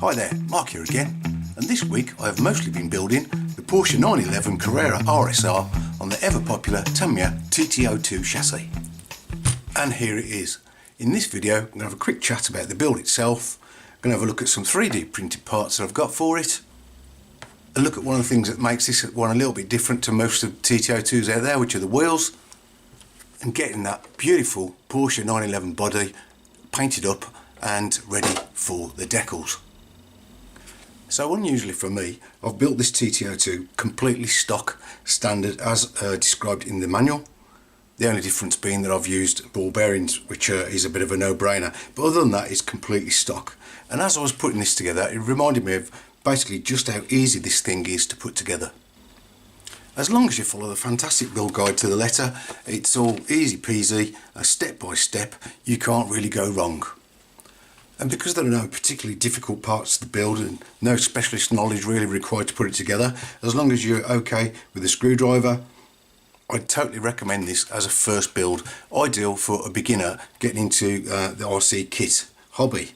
Hi there, Mark here again, and this week I have mostly been building the Porsche 911 Carrera RSR on the ever popular Tamiya TT-02 chassis. And here it is. In this video I'm going to have a quick chat about the build itself, I'm going to have a look at some 3D printed parts that I've got for it, a look at one of the things that makes this one a little bit different to most of the TT-02s out there, which are the wheels, and getting that beautiful Porsche 911 body painted up and ready for the decals. So unusually for me, I've built this TT-02 completely stock, standard as described in the manual. The only difference being that I've used ball bearings, which is a bit of a no-brainer, but other than that it's completely stock. And as I was putting this together, it reminded me of basically just how easy this thing is to put together. As long as you follow the fantastic build guide to the letter, it's all easy peasy, step by step, you can't really go wrong. And because there are no particularly difficult parts to the build and no specialist knowledge really required to put it together, as long as you're okay with a screwdriver, I'd totally recommend this as a first build, ideal for a beginner getting into the RC kit hobby.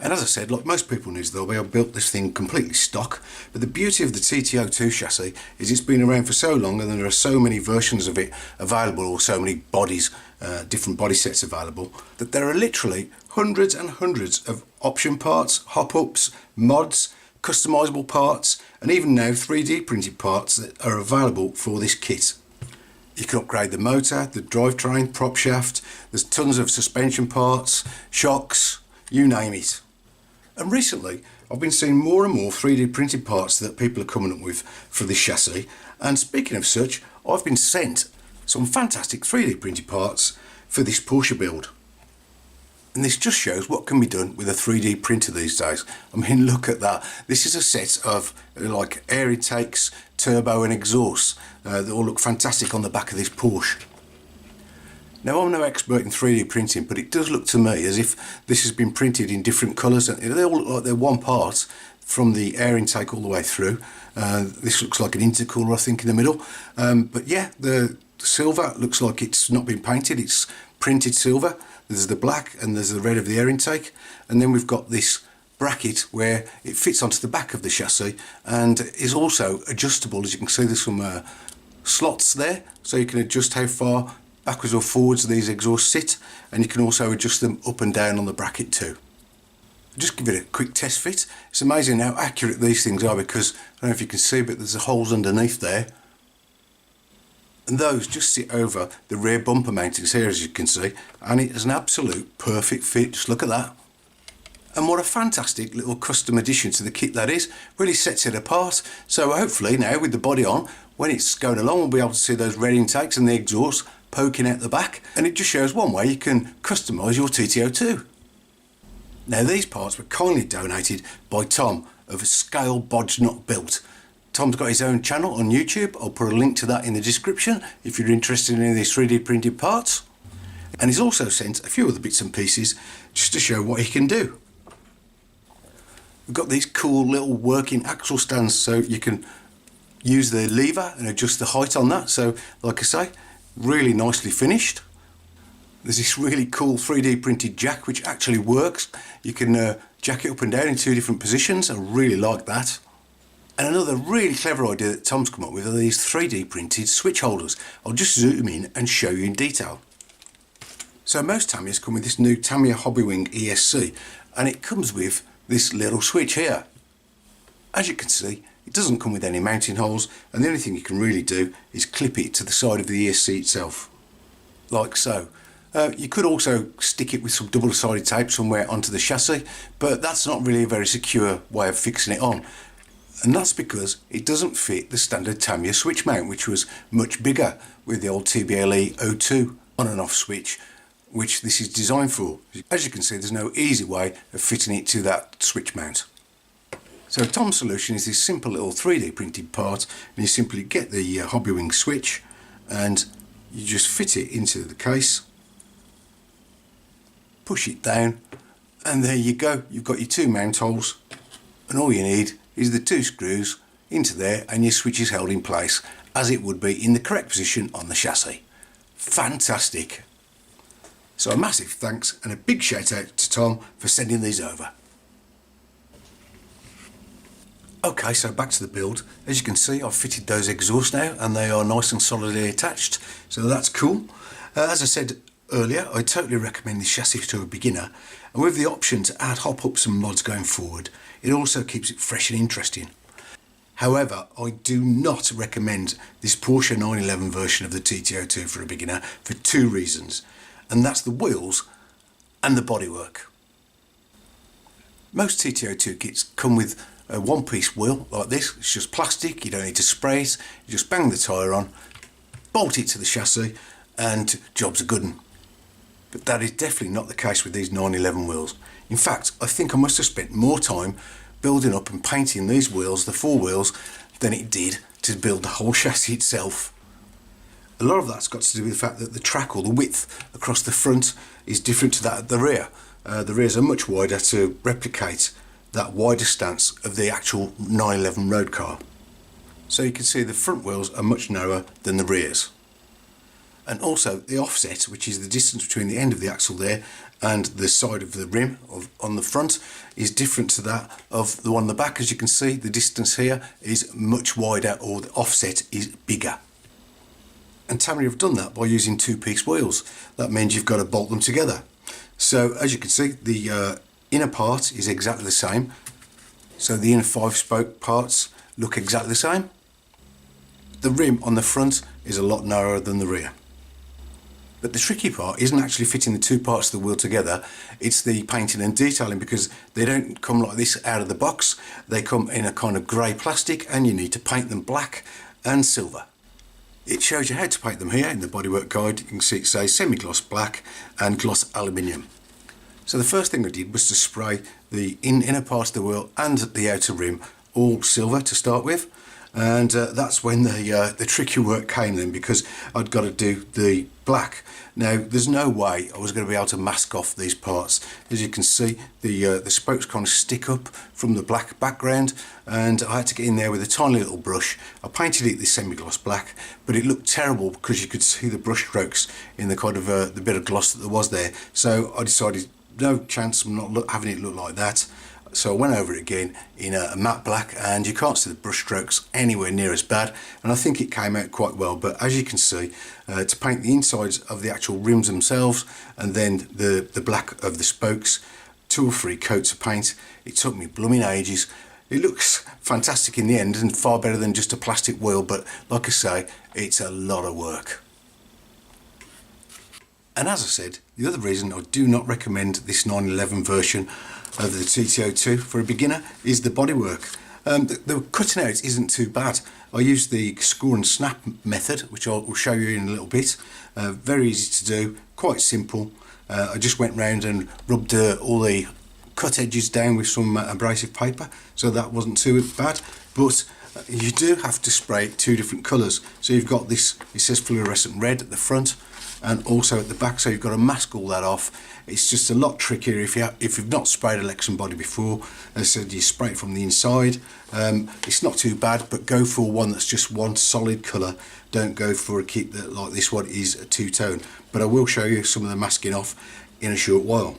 And as I said, like most people in this though, I've built this thing completely stock, but the beauty of the TT-02 chassis is it's been around for so long and there are so many versions of it available, or so many bodies, different body sets available, that there are literally hundreds and hundreds of option parts, hop-ups, mods, customizable parts, and even now 3D printed parts that are available for this kit. You can upgrade the motor, the drivetrain, prop shaft, there's tons of suspension parts, shocks, you name it. And recently I've been seeing more and more 3D printed parts that people are coming up with for this chassis, and speaking of such, I've been sent some fantastic 3D printed parts for this Porsche build. And this just shows what can be done with a 3D printer these days. I mean, look at that. This is a set of like air intakes, turbo and exhaust that all look fantastic on the back of this Porsche. Now, I'm no expert in 3D printing, but it does look to me as if this has been printed in different colours, and they all look like they're one part from the air intake all the way through. This looks like an intercooler, I think, in the middle. But yeah, the silver looks like it's not been painted, it's printed silver. There's the black and there's the red of the air intake, and then we've got this bracket where it fits onto the back of the chassis and is also adjustable. As you can see, there's some slots there, so you can adjust how far backwards or forwards these exhausts sit, and you can also adjust them up and down on the bracket too. Just give it a quick test fit. It's amazing how accurate these things are, because I don't know if you can see, but there's the holes underneath there, and those just sit over the rear bumper mountings here, as you can see, and it is an absolute perfect fit. Just look at that. And what a fantastic little custom addition to the kit that is. Really sets it apart. So hopefully now with the body on, when it's going along, we'll be able to see those red intakes and the exhaust poking out the back, and it just shows one way you can customise your TT-02. Now, these parts were kindly donated by Tom of Scale Bodge Not Built. Tom's got his own channel on YouTube. I'll put a link to that in the description if you're interested in any of these 3D printed parts. And he's also sent a few other bits and pieces just to show what he can do. We've got these cool little working axle stands, so you can use the lever and adjust the height on that. So like I say, really nicely finished. There's this really cool 3D printed jack which actually works. You can jack it up and down in two different positions. I really like that. And another really clever idea that Tom's come up with are these 3D printed switch holders. I'll just zoom in and show you in detail. So most Tamiyas come with this new Tamiya Hobbywing ESC, and it comes with this little switch here. As you can see, it doesn't come with any mounting holes, and the only thing you can really do is clip it to the side of the ESC itself, like so. You could also stick it with some double-sided tape somewhere onto the chassis, but that's not really a very secure way of fixing it on. And that's because it doesn't fit the standard Tamiya switch mount, which was much bigger with the old TT-02 on and off switch, which this is designed for. As you can see, there's no easy way of fitting it to that switch mount. So Tom's solution is this simple little 3D printed part, and you simply get the Hobbywing switch and you just fit it into the case, push it down, and there you go. You've got your two mount holes, and all you need is the two screws into there, and your switch is held in place as it would be in the correct position on the chassis. Fantastic. So a massive thanks and a big shout out to Tom for sending these over. Okay, so back to the build. As you can see, I've fitted those exhausts now and they are nice and solidly attached, so that's cool. As I said earlier, I totally recommend this chassis to a beginner, and with the option to add hop-ups and mods going forward, it also keeps it fresh and interesting. However, I do not recommend this Porsche 911 version of the TT02 for a beginner for two reasons, and that's the wheels and the bodywork. Most TT02 kits come with a one-piece wheel like this. It's just plastic, you don't need to spray it, you just bang the tyre on, bolt it to the chassis and job's a good one. But that is definitely not the case with these 911 wheels. In fact, I think I must have spent more time building up and painting these wheels, the four wheels, than it did to build the whole chassis itself. A lot of that's got to do with the fact that the track, or the width across the front, is different to that at the rear. The rears are much wider to replicate that wider stance of the actual 911 road car. So you can see the front wheels are much narrower than the rears. And also the offset, which is the distance between the end of the axle there and the side of the rim on the front, is different to that of the one on the back. As you can see, the distance here is much wider, or the offset is bigger. And Tamiya have done that by using two-piece wheels. That means you've got to bolt them together. So as you can see, the inner part is exactly the same. So the inner 5-spoke parts look exactly the same. The rim on the front is a lot narrower than the rear. But the tricky part isn't actually fitting the two parts of the wheel together, it's the painting and detailing, because they don't come like this out of the box. They come in a kind of grey plastic and you need to paint them black and silver. It shows you how to paint them here in the Bodywork guide. You can see it says semi-gloss black and gloss aluminium. So the first thing I did was to spray the inner part of the wheel and the outer rim all silver to start with, and that's when the tricky work came then, because I'd got to do the black. Now there's no way I was going to be able to mask off these parts. As you can see, the spokes kind of stick up from the black background, and I had to get in there with a tiny little brush. I painted it this semi-gloss black, but it looked terrible because you could see the brush strokes in the kind of the bit of gloss that there was there. So I decided no chance, I'm not having it look like that. So I went over it again in a matte black, and you can't see the brush strokes anywhere near as bad, and I think it came out quite well. But as you can see, to paint the insides of the actual rims themselves and then the black of the spokes, 2 or 3 coats of paint, it took me blooming ages. It looks fantastic in the end and far better than just a plastic wheel, but like I say, it's a lot of work. And as I said, the other reason I do not recommend this 911 version of the TT02 for a beginner is the bodywork. The cutting out isn't too bad. I used the score and snap method, which I will show you in a little bit. Very easy to do, quite simple. I just went round and rubbed all the cut edges down with some abrasive paper, so that wasn't too bad. But you do have to spray 2 different colours. So you've got this, it says fluorescent red at the front and also at the back, so you've got to mask all that off. It's just a lot trickier if you've not sprayed a Lexan body before. As I said, you spray it from the inside. It's not too bad, but go for one that's just one solid colour. Don't go for a kit that, like this one, is a 2-tone. But I will show you some of the masking off in a short while.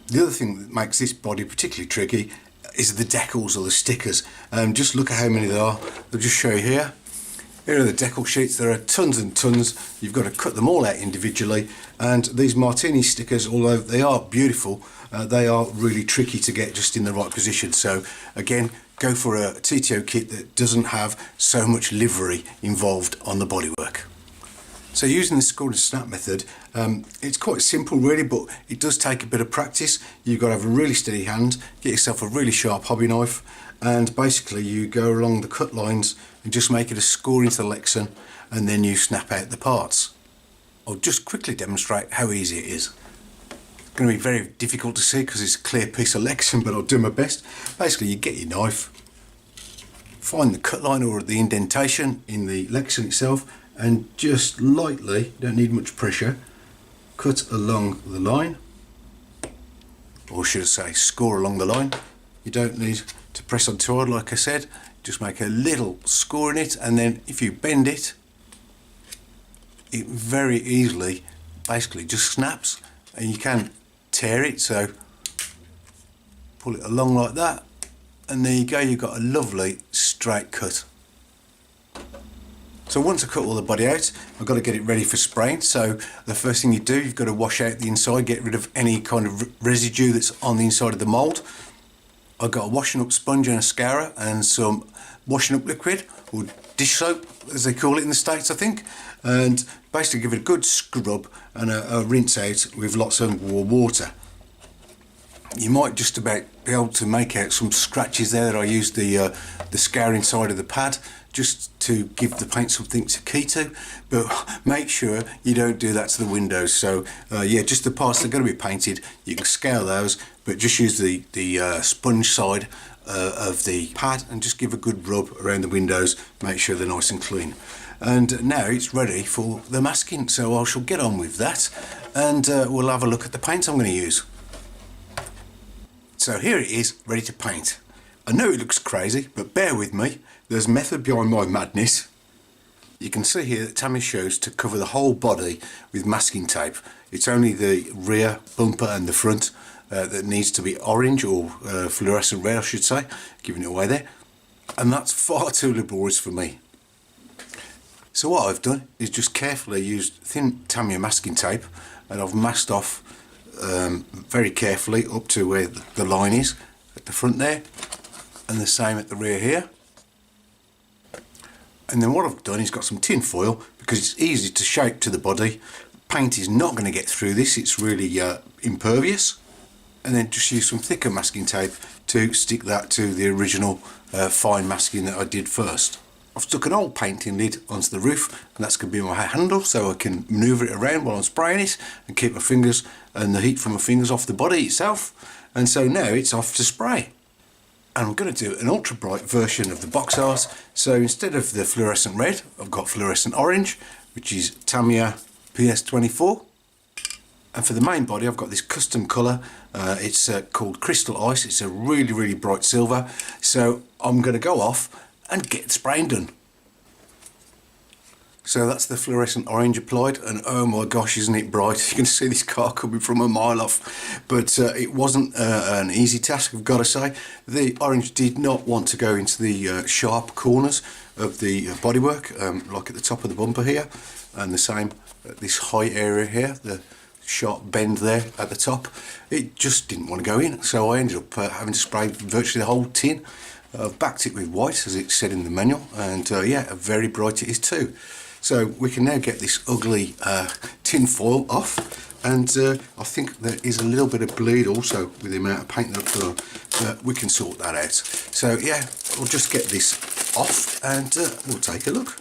The other thing that makes this body particularly tricky is the decals, or the stickers. Just look at how many there are. I'll just show you here. Here are the decal sheets. There are tons and tons. You've got to cut them all out individually, and these martini stickers, although they are beautiful, they are really tricky to get just in the right position. So again, go for a TTO kit that doesn't have so much livery involved on the bodywork. So using the score and snap method, it's quite simple really, but it does take a bit of practice. You've got to have a really steady hand, get yourself a really sharp hobby knife, and basically you go along the cut lines and just make it a score into the Lexan, and then you snap out the parts. I'll just quickly demonstrate how easy it is. It's going to be very difficult to see because it's a clear piece of Lexan, but I'll do my best. Basically, you get your knife, find the cut line or the indentation in the Lexan itself, and just lightly, don't need much pressure, cut along the line, or should I say score along the line. You don't need to press on too hard, like I said. Just make a little score in it, and then if you bend it, it very easily basically just snaps, and you can tear it. So pull it along like that, And there you go, you've got a lovely straight cut. So once I cut all the body out, I've got to get it ready for spraying. So the first thing you do, you've got to wash out the inside, get rid of any kind of residue that's on the inside of the mould. I've got a washing up sponge and a scourer and some washing up liquid, or dish soap as they call it in the States, I think. And basically give it a good scrub and a rinse out with lots of warm water. You might just about be able to make out some scratches there that I used the scouring side of the pad just to give the paint something to key to, but make sure you don't do that to the windows. So yeah, just the parts that are going to be painted, you can scour those, but just use the sponge side of the pad and just give a good rub around the windows, make sure they're nice and clean. And now it's ready for the masking, so I shall get on with that, and we'll have a look at the paint I'm going to use. So here it is, ready to paint. I know it looks crazy, but bear with me, there's method behind my madness. You can see here that Tamiya shows to cover the whole body with masking tape. It's only the rear bumper and the front that needs to be orange, or fluorescent red I should say, giving it away there. And that's far too laborious for me. So what I've done is just carefully used thin Tamiya masking tape, and I've masked off very carefully up to where the line is at the front there, and the same at the rear here. And then what I've done is got some tin foil, because it's easy to shape to the body. Paint is not going to get through this, it's really impervious. And then just use some thicker masking tape to stick that to the original fine masking that I did first. I've stuck an old painting lid onto the roof, and that's going to be my handle, so I can manoeuvre it around while I'm spraying it and keep my fingers and the heat from my fingers off the body itself. And so now it's off to spray. And I'm going to do an ultra bright version of the box art. So instead of the fluorescent red, I've got fluorescent orange, which is Tamiya PS24. And for the main body, I've got this custom colour. It's called Crystal Ice. It's a really, really bright silver. So I'm going to go off and get spraying done. So that's the fluorescent orange applied, and oh my gosh, isn't it bright. You can see this car coming from a mile off, but it wasn't an easy task, I've got to say. The orange did not want to go into the sharp corners of the bodywork, like at the top of the bumper here, and the same at this high area here, the sharp bend there at the top. It just didn't want to go in, so I ended up having to spray virtually the whole tin. I've backed it with white as it said in the manual, and yeah, very bright it is too. So we can now get this ugly tin foil off, and I think there is a little bit of bleed also with the amount of paint that I've put on, but we can sort that out. So yeah, we'll just get this off and we'll take a look.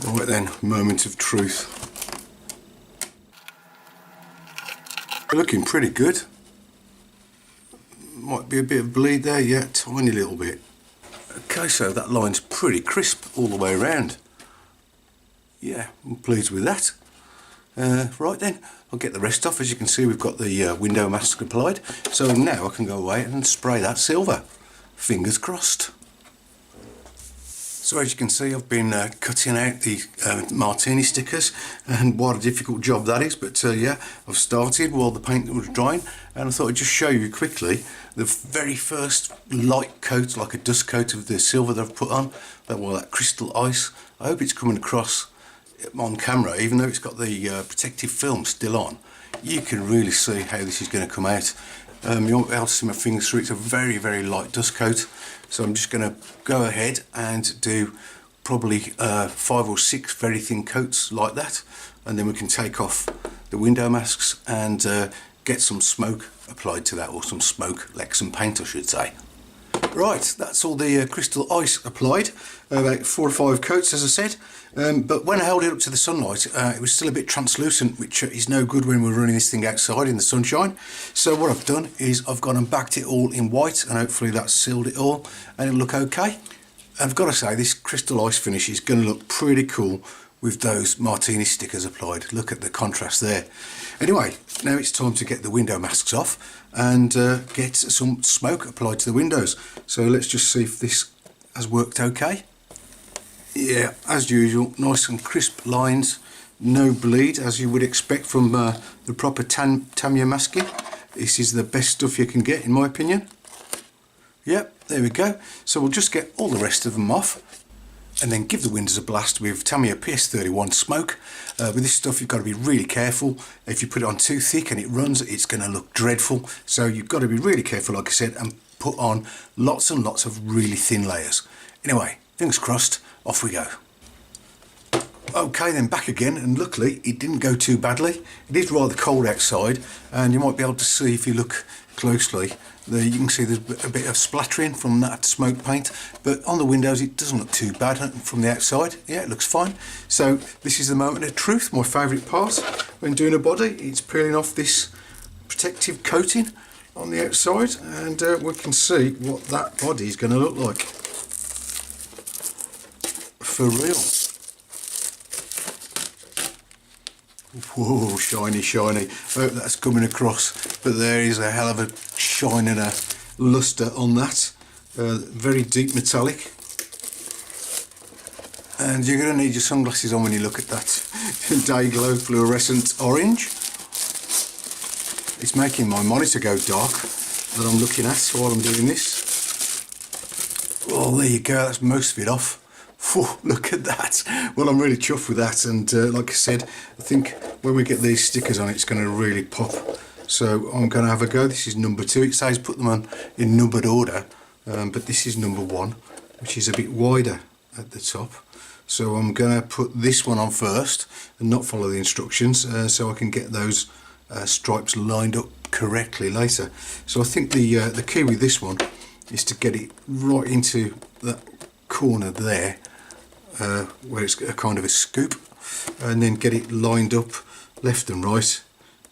Right then, moment of truth. Looking pretty good. Might be a bit of bleed there, yeah, tiny little bit. Okay, so that line's pretty crisp all the way around. Yeah, I'm pleased with that. Right then, I'll get the rest off. As you can see, we've got the window mask applied. So now I can go away and spray that silver. Fingers crossed. So as you can see, I've been cutting out the martini stickers, and what a difficult job that is, but yeah, I've started while the paint was drying, and I thought I'd just show you quickly the very first light coat, like a dust coat of the silver that I've put on, that crystal ice. I hope it's coming across on camera, even though it's got the protective film still on. You can really see how this is going to come out. You won't be able to see my fingers through. It's a very, very light dust coat. So I'm just going to go ahead and do probably 5 or 6 very thin coats like that, and then we can take off the window masks and get some smoke applied to that, or some smoke, like some paint I should say. Right, that's all the crystal ice applied, about 4 or 5 coats as I said, but when I held it up to the sunlight it was still a bit translucent, which is no good when we're running this thing outside in the sunshine. So what I've done is I've gone and backed it all in white, and hopefully that's sealed it all and it'll look okay. I've got to say, this crystal ice finish is going to look pretty cool with those martini stickers applied. Look at the contrast there. Anyway, now it's time to get the window masks off and get some smoke applied to the windows. So let's just see if this has worked okay. Yeah, as usual, nice and crisp lines, no bleed as you would expect from the proper Tamiya masking. This is the best stuff you can get in my opinion. Yep, there we go. So we'll just get all the rest of them off and then give the windows a blast with Tamiya PS31 smoke. With this stuff you've got to be really careful. If you put it on too thick and it runs, it's going to look dreadful. So you've got to be really careful, like I said, and put on lots and lots of really thin layers. Anyway, fingers crossed, off we go. Okay, then back again, and luckily it didn't go too badly. It is rather cold outside, and you might be able to see if you look closely. There you can see there's a bit of splattering from that smoke paint, but on the windows it doesn't look too bad from the outside. Yeah, it looks fine. So this is the moment of truth, my favourite part when doing a body. It's peeling off this protective coating on the outside, and we can see what that body is going to look like. For real. Whoa, shiny, shiny. I hope that's coming across, but there is a hell of a shine and a lustre on that. Very deep metallic. And you're going to need your sunglasses on when you look at that day glow fluorescent orange. It's making my monitor go dark that I'm looking at while I'm doing this. Oh, there you go, that's most of it off. Whew, look at that. Well, I'm really chuffed with that, and like I said, I think when we get these stickers on, it's going to really pop. So I'm going to have a go. This is number 2. It says put them on in numbered order, but this is number 1, which is a bit wider at the top. So I'm going to put this one on first and not follow the instructions, so I can get those stripes lined up correctly later. So I think the key with this one is to get it right into that corner there, where it's a kind of a scoop, and then get it lined up left and right,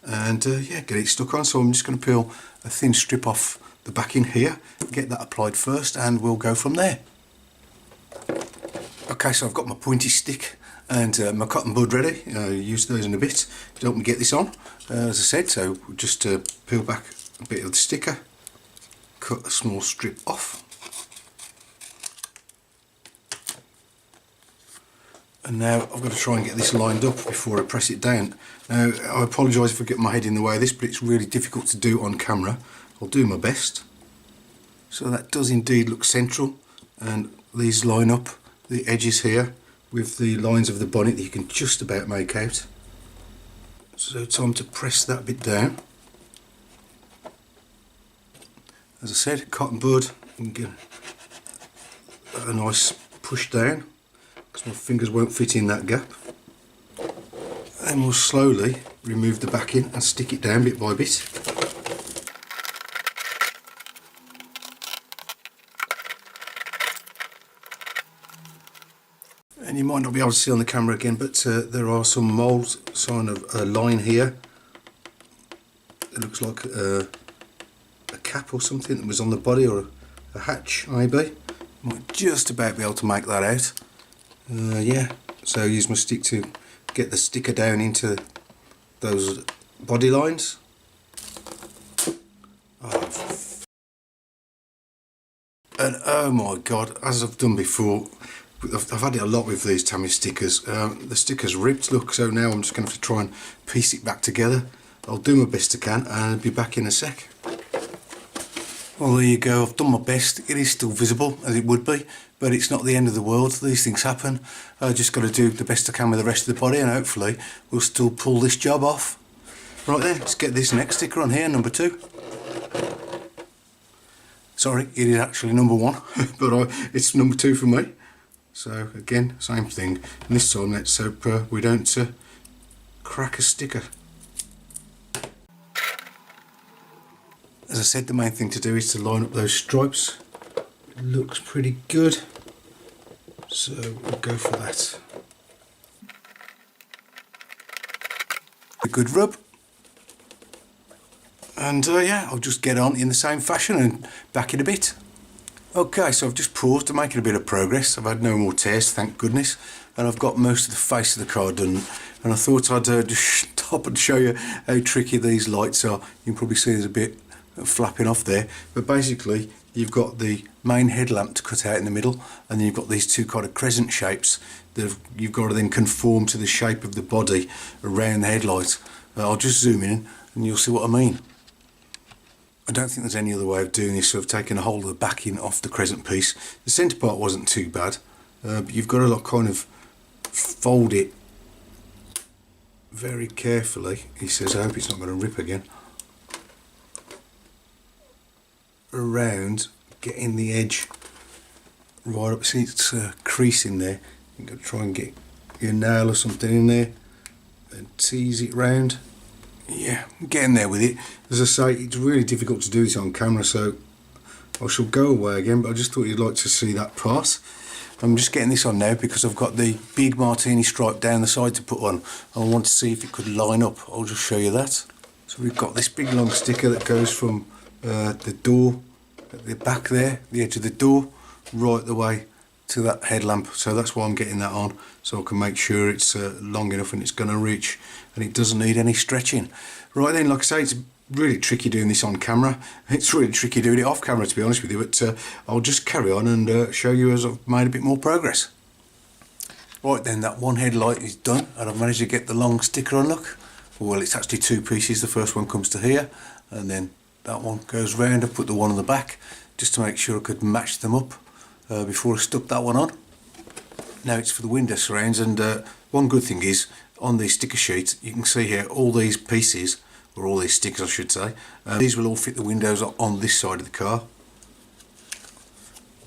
and yeah, get it stuck on. So I'm just going to peel a thin strip off the backing here, get that applied first, and we'll go from there. Okay, so I've got my pointy stick and my cotton bud ready. Use those in a bit to help me get this on, as I said. So we'll just peel back a bit of the sticker, cut a small strip off, and now I've got to try and get this lined up before I press it down. Now I apologise if I get my head in the way of this, but it's really difficult to do on camera. I'll do my best. So that does indeed look central, and these line up the edges here with the lines of the bonnet that you can just about make out. So time to press that bit down. As I said, cotton bud, and get a nice push down, because my fingers won't fit in that gap. Then we'll slowly remove the backing and stick it down bit by bit. And you might not be able to see on the camera again, but there are some mould sign of a line here. It looks like a cap or something that was on the body, or a hatch maybe. Might just about be able to make that out. Yeah, so I use my stick to get the sticker down into those body lines. And oh my god, as I've done before, I've had it a lot with these Tamiya stickers. The sticker's ripped, look, so now I'm just going to have to try and piece it back together. I'll do my best I can, and I'll be back in a sec. Well, there you go, I've done my best. It is still visible, as it would be, but it's not the end of the world. These things happen. I've just got to do the best I can with the rest of the body, and hopefully we'll still pull this job off. Right then, let's get this next sticker on here, number 2. Sorry, it is actually number 1, but it's number 2 for me. So again, same thing. And this time let's hope we don't crack a sticker. As I said, the main thing to do is to line up those stripes. It looks pretty good, so we'll go for that. A good rub. And yeah, I'll just get on in the same fashion and back in a bit. Okay, so I've just paused. I'm making a bit of progress. I've had no more tears, thank goodness, and I've got most of the face of the car done. And I thought I'd just stop and show you how tricky these lights are. You can probably see there's a bit flapping off there, but basically you've got the main headlamp to cut out in the middle, and then you've got these two kind of crescent shapes that you've got to then conform to the shape of the body around the headlight. I'll just zoom in and you'll see what I mean. I don't think there's any other way of doing this, so I've taken a hold of the backing off the crescent piece. The centre part wasn't too bad, but you've got to like kind of fold it very carefully. He says, I hope it's not going to rip again. Around, getting the edge right up. See, it's a crease in there. You've got to try and get your nail or something in there and tease it round. Yeah, I'm getting there with it. As I say, it's really difficult to do this on camera, so I shall go away again, but I just thought you'd like to see that part. I'm just getting this on now because I've got the big martini stripe down the side to put on. I want to see if it could line up. I'll just show you that. So we've got this big long sticker that goes from the door at the back there, the edge of the door, right the way to that headlamp. So that's why I'm getting that on, so I can make sure it's long enough and it's going to reach and it doesn't need any stretching. Right then, like I say, it's really tricky doing this on camera. It's really tricky doing it off camera, to be honest with you, but I'll just carry on and show you as I've made a bit more progress. Right then, that one headlight is done and I've managed to get the long sticker on. Look, well, it's actually two pieces. The first one comes to here and then that one goes round. I put the one on the back just to make sure I could match them up before I stuck that one on. Now it's for the window surrounds, and one good thing is on the sticker sheet you can see here all these pieces, or all these stickers I should say, these will all fit the windows on this side of the car.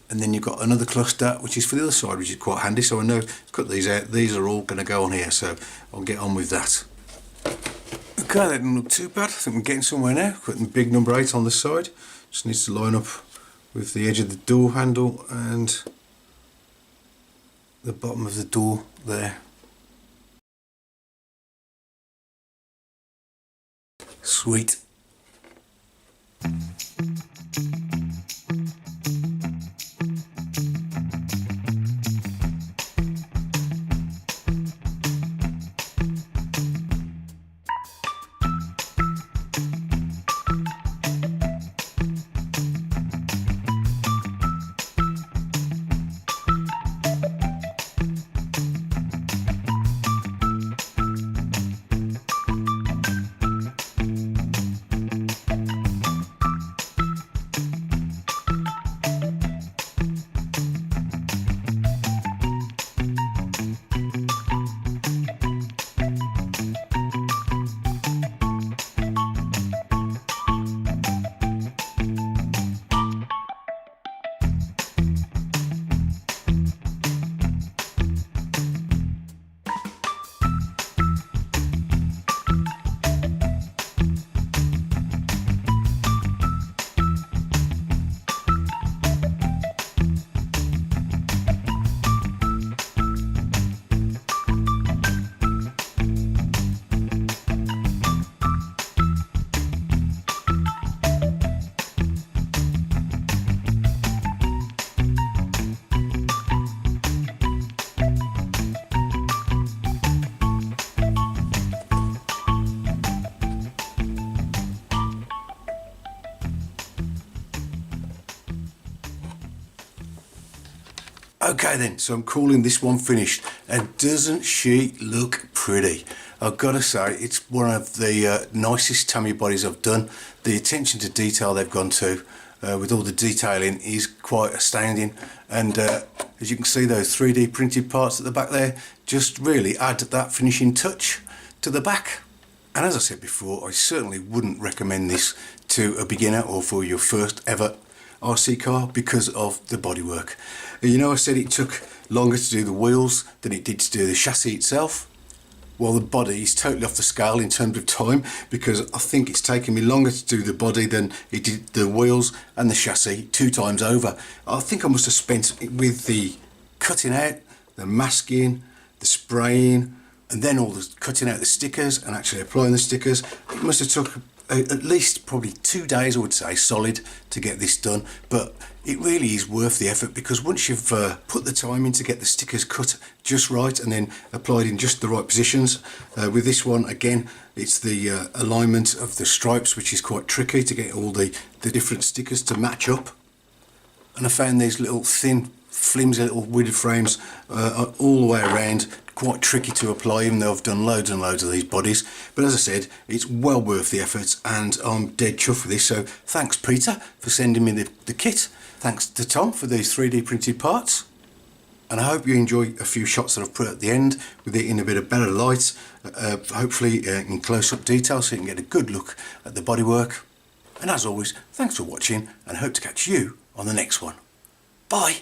And then you've got another cluster which is for the other side, which is quite handy, so I know cut these out, these are all going to go on here, so I'll get on with that. Okay, that didn't look too bad. I think we're getting somewhere now. Putting big number 8 on the side, just needs to line up with the edge of the door handle and the bottom of the door there. Sweet. Okay then, so I'm calling this one finished, and doesn't she look pretty? I've got to say, it's one of the nicest Tamiya bodies I've done. The attention to detail they've gone to with all the detailing is quite astounding, and as you can see, those 3D printed parts at the back there just really add that finishing touch to the back. And as I said before, I certainly wouldn't recommend this to a beginner or for your first ever RC car because of the bodywork. You know, I said it took longer to do the wheels than it did to do the chassis itself. Well, the body is totally off the scale in terms of time, because I think it's taken me longer to do the body than it did the wheels and the chassis 2 times over. I think I must have spent with the cutting out, the masking, the spraying, and then all the cutting out the stickers and actually applying the stickers. It must have took at least probably 2 days, I would say, solid to get this done, but it really is worth the effort, because once you've put the time in to get the stickers cut just right and then applied in just the right positions, with this one again it's the alignment of the stripes which is quite tricky to get all the different stickers to match up. And I found these little thin flimsy little wooded frames all the way around quite tricky to apply, even though I've done loads and loads of these bodies. But as I said, it's well worth the effort, and I'm dead chuffed with this. So thanks Peter for sending me the kit. Thanks to Tom for these 3D printed parts. And I hope you enjoy a few shots that I've put at the end with it in a bit of better light, hopefully in close-up detail, so you can get a good look at the bodywork. And as always, thanks for watching, and hope to catch you on the next one. Bye!